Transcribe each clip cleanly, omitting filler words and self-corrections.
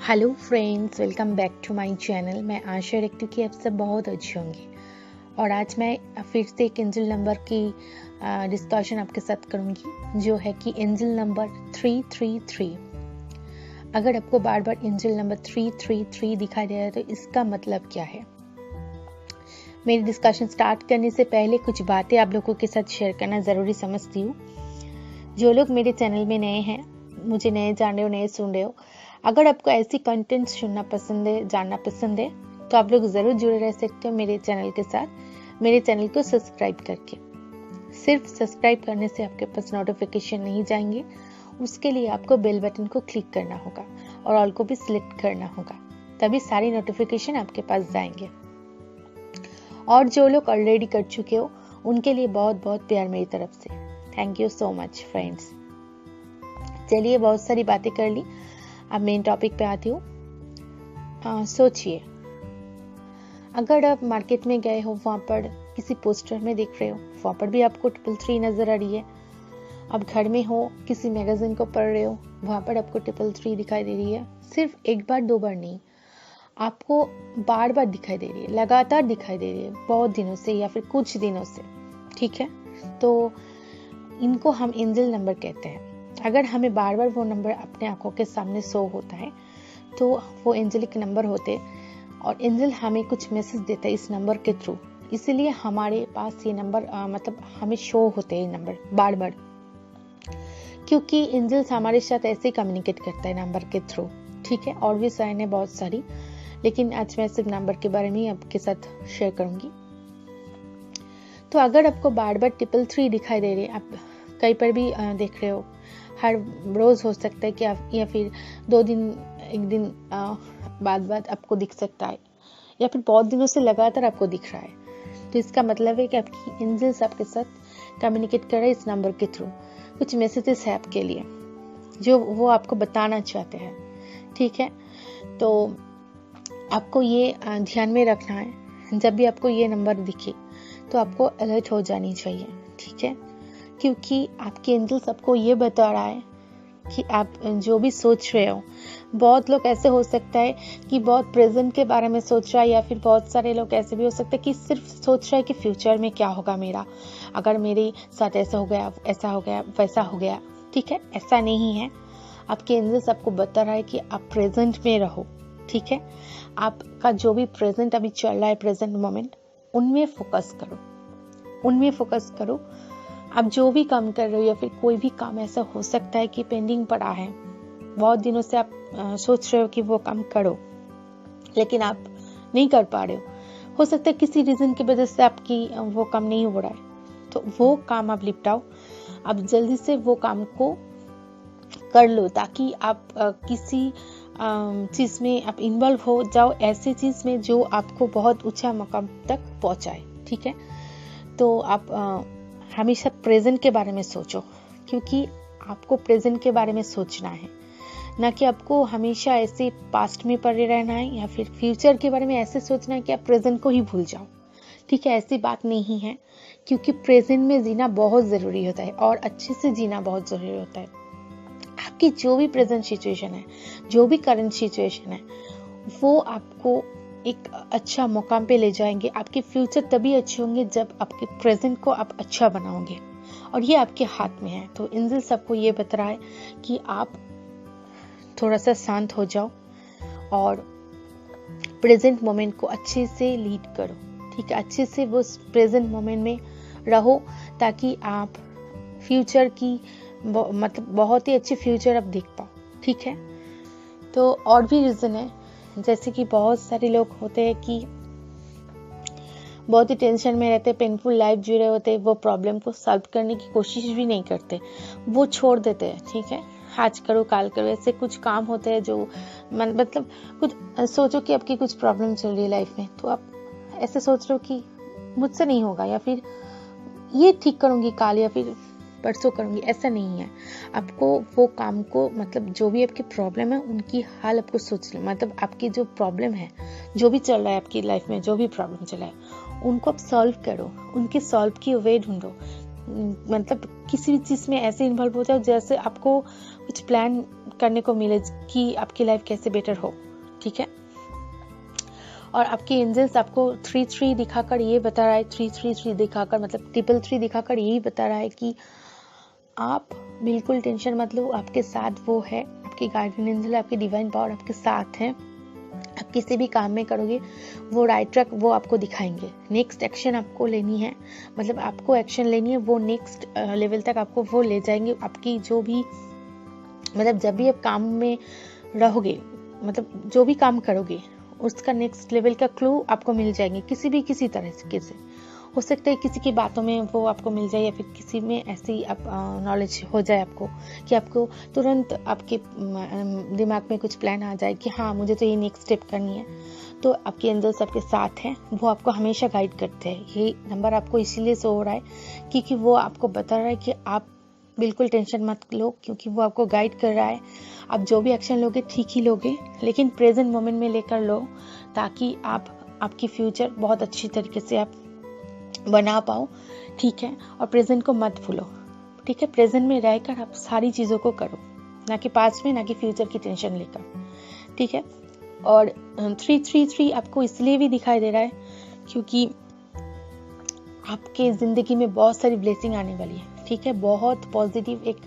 Hello friends, welcome back to my channel. मैं आशा रखती हूँ कि आप सब बहुत अच्छे होंगे। और आज मैं फिर से एक एंजल नंबर की डिस्कशन आपके साथ करूँगी, जो है कि एंजल नंबर 333। अगर आपको बार बार एंजल नंबर 333 दिखाई दे रहा है तो इसका मतलब क्या है। मेरी डिस्कशन स्टार्ट करने से पहले कुछ बातें आप लोगों के साथ शेयर करना ज़रूरी समझती हूँ। जो लोग मेरे चैनल में नए हैं, मुझे नए जान रहे हो, नए सुन रहे हो, अगर आपको ऐसी कंटेंट सुनना पसंद है, जानना पसंद है, तो आप लोग ज़रूर जुड़े रह सकते हो मेरे चैनल के साथ, मेरे चैनल को सब्सक्राइब करके। सिर्फ सब्सक्राइब करने से आपके पास नोटिफिकेशन नहीं जाएंगे, उसके लिए आपको बेल बटन को क्लिक करना होगा और ऑल को भी सिलेक्ट करना होगा, तभी सारी नोटिफिकेशन आपके पास जाएंगे। और जो लोग ऑलरेडी कर चुके हो, उनके लिए बहुत बहुत प्यार मेरी तरफ से। Thank you so much friends. चलिए, बहुत सारी बातें कर ली, अब मेन टॉपिक पे आती हूँ। सोचिए, अगर आप मार्केट में गए हो, वहाँ पर किसी पोस्टर में देख रहे हो, वहाँ पर भी आपको 333 नजर आ रही है। अब घर में हो, किसी मैगजीन को पढ़ रहे हो, वहाँ पर आपको 333 दिखाई दे रही है। सिर्फ एक बार दो बार नहीं, आपको बार बार दिखाई दे रही है, लगातार दिखाई दे रही है, बहुत दिनों से या फिर कुछ दिनों से। ठीक है, तो इनको हम एंजल नंबर कहते हैं। अगर हमें बार बार वो नंबर अपने आंखों के सामने शो होता है तो वो एंजलिक नंबर होते, और एंजल हमें कुछ मैसेज देता है इस नंबर के थ्रू। इसीलिए हमारे पास ये नंबर मतलब हमें शो होते हैं नंबर बार बार, क्योंकि एंजल्स हमारे साथ ऐसे ही कम्युनिकेट करता है नंबर के थ्रू। ठीक है, और भी साइन है बहुत सारी, लेकिन आज मैं सिर्फ नंबर के बारे में ही आपके साथ शेयर करूंगी। तो अगर आपको बार बार 333 दिखाई दे रही है, आप कहीं पर भी देख रहे हो, हर रोज हो सकता है कि आप, या फिर 2 दिन, एक दिन बाद आपको दिख सकता है, या फिर बहुत दिनों से लगातार आपको दिख रहा है, तो इसका मतलब है कि आपकी एंजल्स आपके साथ कम्युनिकेट कर रहे हैं इस नंबर के थ्रू। कुछ मैसेजेस है आपके लिए जो वो आपको बताना चाहते हैं। ठीक है, तो आपको ये ध्यान में रखना है, जब भी आपको ये नंबर दिखे तो आपको अलर्ट हो जानी चाहिए। ठीक है, क्योंकि आपके एंजल्स आपको ये बता रहा है कि आप जो भी सोच रहे हो, बहुत लोग ऐसे हो सकता है कि बहुत प्रेजेंट के बारे में सोच रहा है, या फिर बहुत सारे लोग ऐसे भी हो सकते हैं कि सिर्फ सोच रहा है कि फ्यूचर में क्या होगा मेरा, अगर मेरे साथ ऐसा हो गया, ऐसा हो गया, वैसा हो गया। ठीक है, ऐसा नहीं है। आपके एंजल्स आपको बता रहा है कि आप प्रेजेंट में रहो। ठीक है, आपका जो भी प्रेजेंट अभी चल रहा है, प्रेजेंट मोमेंट, उनमें फोकस करो, उनमें फोकस करो। आप जो भी काम कर रहे हो, या फिर कोई भी काम ऐसा हो सकता है कि पेंडिंग पड़ा है, बहुत दिनों से आप सोच रहे हो कि वो काम करो, लेकिन आप नहीं कर पा रहे हो सकता है किसी रीजन की वजह से आपकी वो काम नहीं हो रहा है, तो वो काम आप निपटाओ। आप जल्दी से वो काम को कर लो, ताकि आप किसी चीज में आप इन्वॉल्व हो जाओ, ऐसी चीज में जो आपको बहुत ऊंचा मकाम तक पहुंचाए। ठीक है, तो आप हमेशा प्रेजेंट के बारे में सोचो, क्योंकि आपको प्रेजेंट के बारे में सोचना है, ना कि आपको हमेशा ऐसे पास्ट में पड़े रहना है, या फिर फ्यूचर के बारे में ऐसे सोचना है कि आप प्रेजेंट को ही भूल जाओ। ठीक है, ऐसी बात नहीं है, क्योंकि प्रेजेंट में जीना बहुत जरूरी होता है, और अच्छे से जीना बहुत जरूरी होता है। आपकी जो भी प्रेजेंट सिचुएशन है, जो भी करंट सिचुएशन है, वो आपको एक अच्छा मुकाम पे ले जाएंगे। आपके फ्यूचर तभी अच्छे होंगे जब आपके प्रेजेंट को आप अच्छा बनाओगे, और ये आपके हाथ में है। तो एंजल सबको ये बता रहा है कि आप थोड़ा सा शांत हो जाओ और प्रेजेंट मोमेंट को अच्छे से लीड करो। ठीक है, अच्छे से वो प्रेजेंट मोमेंट में रहो, ताकि आप फ्यूचर की मतलब बहुत ही अच्छी फ्यूचर आप देख पाओ। ठीक है, तो और भी रीजन है, जैसे कि बहुत सारे लोग होते हैं कि बहुत ही टेंशन में रहते, पेनफुल लाइफ जी रहे होते, वो प्रॉब्लम को सॉल्व करने की कोशिश भी नहीं करते, वो छोड़ देते हैं। ठीक है, आज करो काल करो, ऐसे कुछ काम होते हैं जो मतलब कुछ सोचो कि आपकी कुछ प्रॉब्लम चल रही है लाइफ में, तो आप ऐसे सोच रहे हो कि मुझसे नहीं होगा, या फिर ये ठीक करूंगी काल, या फिर परसों करूंगी। ऐसा नहीं है, आपको वो काम को, मतलब जो भी आपकी प्रॉब्लम है उनकी हाल आपको सोचना, मतलब आपकी जो प्रॉब्लम है, जो भी चल रहा है आपकी लाइफ में, जो भी प्रॉब्लम चल रहा है, उनको आप सॉल्व करो, उनके सॉल्व की वे ढूंढो। मतलब किसी भी चीज़ में ऐसे इन्वॉल्व हो जाओ जैसे आपको कुछ प्लान करने को मिले कि आपकी लाइफ कैसे बेटर हो, ठीक है। और आपके एंजल्स आपको 3-3 दिखाकर ये बता रहा है, 3-3-3 दिखाकर मतलब 3-3 दिखाकर यही बता रहा है कि आप बिल्कुल टेंशन मत लो, आपके साथ वो है, आपके गार्डियन एंजल, आपकी डिवाइन पावर आपके साथ है। आप किसी भी काम में करोगे वो राइट ट्रैक वो आपको दिखाएंगे। नेक्स्ट एक्शन आपको लेनी है, मतलब आपको एक्शन लेनी है, वो नेक्स्ट लेवल तक आपको वो ले जाएंगे। आपकी जो भी मतलब जब भी आप काम में रहोगे, मतलब जो भी काम करोगे उसका नेक्स्ट लेवल का क्लू आपको मिल जाएंगे किसी तरह से। हो सकता है किसी की बातों में वो आपको मिल जाए या फिर किसी में ऐसी आप नॉलेज हो जाए आपको कि आपको तुरंत आपके दिमाग में कुछ प्लान आ जाए कि हाँ मुझे तो ये नेक्स्ट स्टेप करनी है। तो आपके एंजल्स आपके साथ हैं, वो आपको हमेशा गाइड करते हैं। ये नंबर आपको इसीलिए शो हो रहा है क्योंकि वो आपको बता रहा है कि आप बिल्कुल टेंशन मत लो, क्योंकि वो आपको गाइड कर रहा है। आप जो भी एक्शन लोगे ठीक ही लोगे, लेकिन प्रेजेंट मोमेंट में लेकर लो ताकि आपकी फ्यूचर बहुत अच्छी तरीके से आप बना पाओ, ठीक है। और प्रेजेंट को मत भूलो, ठीक है। प्रेजेंट में रहकर आप सारी चीज़ों को करो, ना कि पास्ट में, ना कि फ्यूचर की टेंशन लेकर, ठीक है। और 3-3-3 आपको इसलिए भी दिखाई दे रहा है क्योंकि आपके ज़िंदगी में बहुत सारी ब्लेसिंग आने वाली है, ठीक है। बहुत पॉजिटिव एक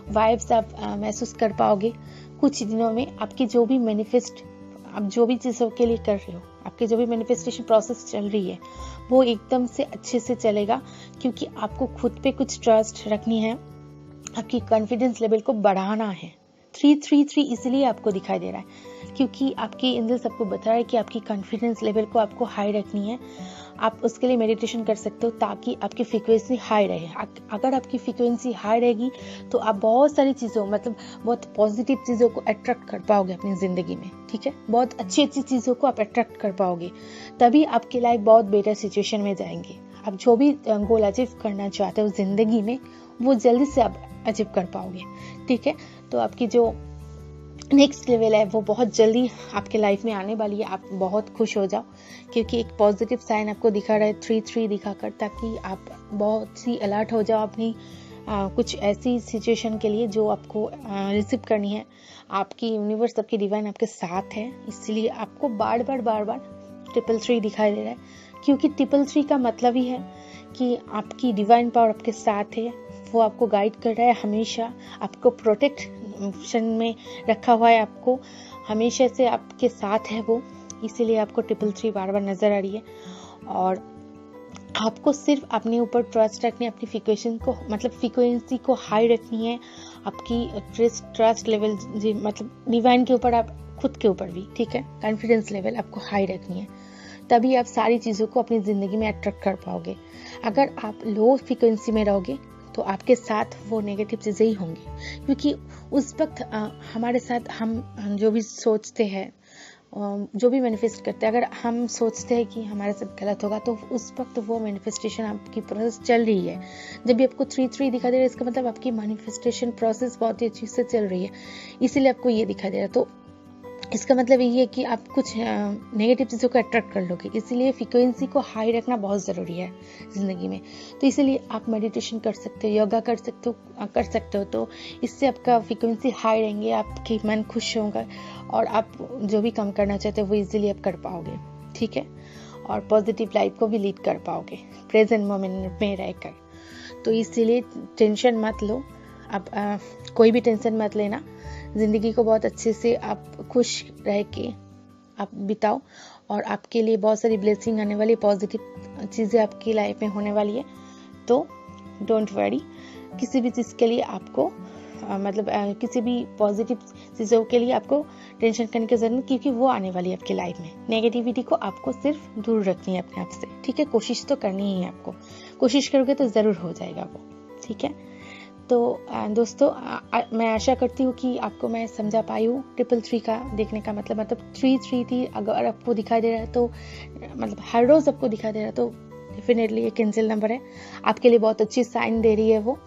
वाइब्स आप महसूस कर पाओगे कुछ दिनों में। आपकी जो भी मैनिफेस्ट, आप जो भी चीज़ों के लिए कर रहे हो, आपके जो भी मैनिफेस्टेशन प्रोसेस चल रही है वो एकदम से अच्छे से चलेगा, क्योंकि आपको खुद पे कुछ ट्रस्ट रखनी है, आपकी कॉन्फिडेंस लेवल को बढ़ाना है। 3-3-3 इसलिए आपको दिखाई दे रहा है क्योंकि आपके एंजल्स आपको बता रहा है कि आपकी कॉन्फिडेंस लेवल को आपको हाई रखनी है। आप उसके लिए मेडिटेशन कर सकते हो ताकि आपकी फ्रीक्वेंसी हाई रहे। अगर आपकी फ्रीक्वेंसी हाई रहेगी तो आप बहुत सारी चीज़ों, मतलब बहुत पॉजिटिव चीज़ों को अट्रैक्ट कर पाओगे अपनी ज़िंदगी में, ठीक है। बहुत अच्छी अच्छी चीज़ों को आप अट्रैक्ट कर पाओगे, तभी आपकी लाइफ बहुत बेटर सिचुएशन में जाएंगे। आप जो भी गोल अचीव करना चाहते हो ज़िंदगी में वो जल्दी से आप अचीव कर पाओगे, ठीक है। तो आपकी जो नेक्स्ट लेवल है वो बहुत जल्दी आपके लाइफ में आने वाली है। आप बहुत खुश हो जाओ क्योंकि एक पॉजिटिव साइन आपको दिखा रहा है 3-3 दिखाकर, ताकि आप बहुत सी अलर्ट हो जाओ अपनी कुछ ऐसी सिचुएशन के लिए जो आपको रिसीव करनी है। आपकी यूनिवर्स, आपकी डिवाइन आपके साथ है, इसलिए आपको बार बार 3-3 दिखाई दे रहा है, क्योंकि 3-3 का मतलब ही है कि आपकी डिवाइन पावर आपके साथ है। वो आपको गाइड कर रहा है, हमेशा आपको प्रोटेक्शन में रखा हुआ है, आपको हमेशा से आपके साथ है वो, इसीलिए आपको 3-3 बार बार नजर आ रही है। और आपको सिर्फ अपने ऊपर ट्रस्ट रखनी है, अपनी फ्रीक्वेंसी को हाई रखनी है, आपकी ट्रस्ट लेवल मतलब डिवाइन के ऊपर, आप खुद के ऊपर भी, ठीक है। कॉन्फिडेंस लेवल आपको हाई रखनी है, तभी आप सारी चीज़ों को अपनी ज़िंदगी में अट्रैक्ट कर पाओगे। अगर आप लो फ्रीक्वेंसी में रहोगे तो आपके साथ वो नेगेटिव चीज़ें ही होंगी, क्योंकि उस वक्त हमारे साथ हम जो भी सोचते हैं, जो भी मैनिफेस्ट करते हैं, अगर हम सोचते हैं कि हमारे साथ गलत होगा तो उस वक्त वो मैनिफेस्टेशन आपकी प्रोसेस चल रही है। जब भी आपको 3-3 दिखाई दे रहा है, इसका मतलब आपकी मैनिफेस्टेशन प्रोसेस बहुत ही अच्छी से चल रही है, इसीलिए आपको ये दिखाई दे रहा है। तो इसका मतलब ये है कि आप कुछ नेगेटिव चीज़ों को अट्रैक्ट कर लोगे, इसीलिए फ्रीक्वेंसी को हाई रखना बहुत ज़रूरी है ज़िंदगी में। तो इसीलिए आप मेडिटेशन कर सकते हो, योगा कर सकते हो, तो इससे आपका फ्रीक्वेंसी हाई रहेंगे, आपके मन खुश होगा और आप जो भी काम करना चाहते हो वो इजीली आप कर पाओगे, ठीक है। और पॉजिटिव लाइफ को भी लीड कर पाओगे प्रेजेंट मोमेंट में रहकर। तो इसीलिए टेंशन मत लो, आप कोई भी टेंशन मत लेना, ज़िंदगी को बहुत अच्छे से आप खुश रह के आप बिताओ, और आपके लिए बहुत सारी ब्लेसिंग आने वाली, पॉजिटिव चीज़ें आपकी लाइफ में होने वाली है। तो डोंट वरी, किसी भी चीज़ के लिए आपको किसी भी पॉजिटिव चीज़ों के लिए आपको टेंशन करने की ज़रूरत नहीं, क्योंकि वो आने वाली है आपकी लाइफ में। नेगेटिविटी को आपको सिर्फ दूर रखनी है अपने आप से, ठीक है। कोशिश तो करनी ही है आपको, कोशिश करोगे तो ज़रूर हो जाएगा वो, ठीक है। तो दोस्तों, मैं आशा करती हूँ कि आपको मैं समझा पाई हूँ 3-3 का देखने का मतलब 3-3 अगर आपको दिखाई दे रहा है तो मतलब हर रोज़ आपको दिखाई दे रहा है तो डेफिनेटली एक एंजल नंबर है, आपके लिए बहुत अच्छी साइन दे रही है वो।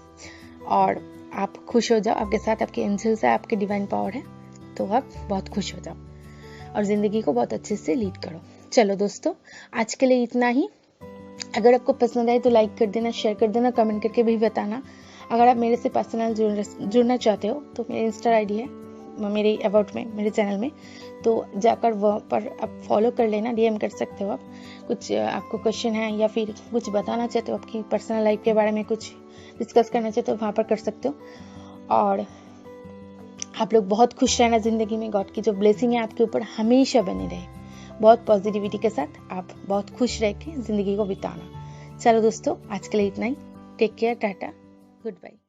और आप खुश हो जाओ, आपके साथ आपके एंजल्स है, आपके डिवाइन पावर है, तो आप बहुत खुश हो जाओ और ज़िंदगी को बहुत अच्छे से लीड करो। चलो दोस्तों, आज के लिए इतना ही। अगर आपको पसंद आए तो लाइक कर देना, शेयर कर देना, कमेंट करके भी बताना। अगर आप मेरे से पर्सनल जुड़ना चाहते हो तो मेरी इंस्टा आईडी है मेरे अबाउट में, मेरे चैनल में, तो जाकर वहाँ पर आप फॉलो कर लेना, डीएम कर सकते हो आप। कुछ आपको क्वेश्चन है या फिर कुछ बताना चाहते हो, आपकी पर्सनल लाइफ के बारे में कुछ डिस्कस करना चाहते हो, वहाँ पर कर सकते हो। और आप लोग बहुत खुश रहना ज़िंदगी में, गॉड की जो ब्लेसिंग है आपके ऊपर हमेशा बनी रहे। बहुत पॉजिटिविटी के साथ आप बहुत खुश रह के ज़िंदगी को बिताना। चलो दोस्तों, आज के लिए इतना ही। Take care, tata, good bye.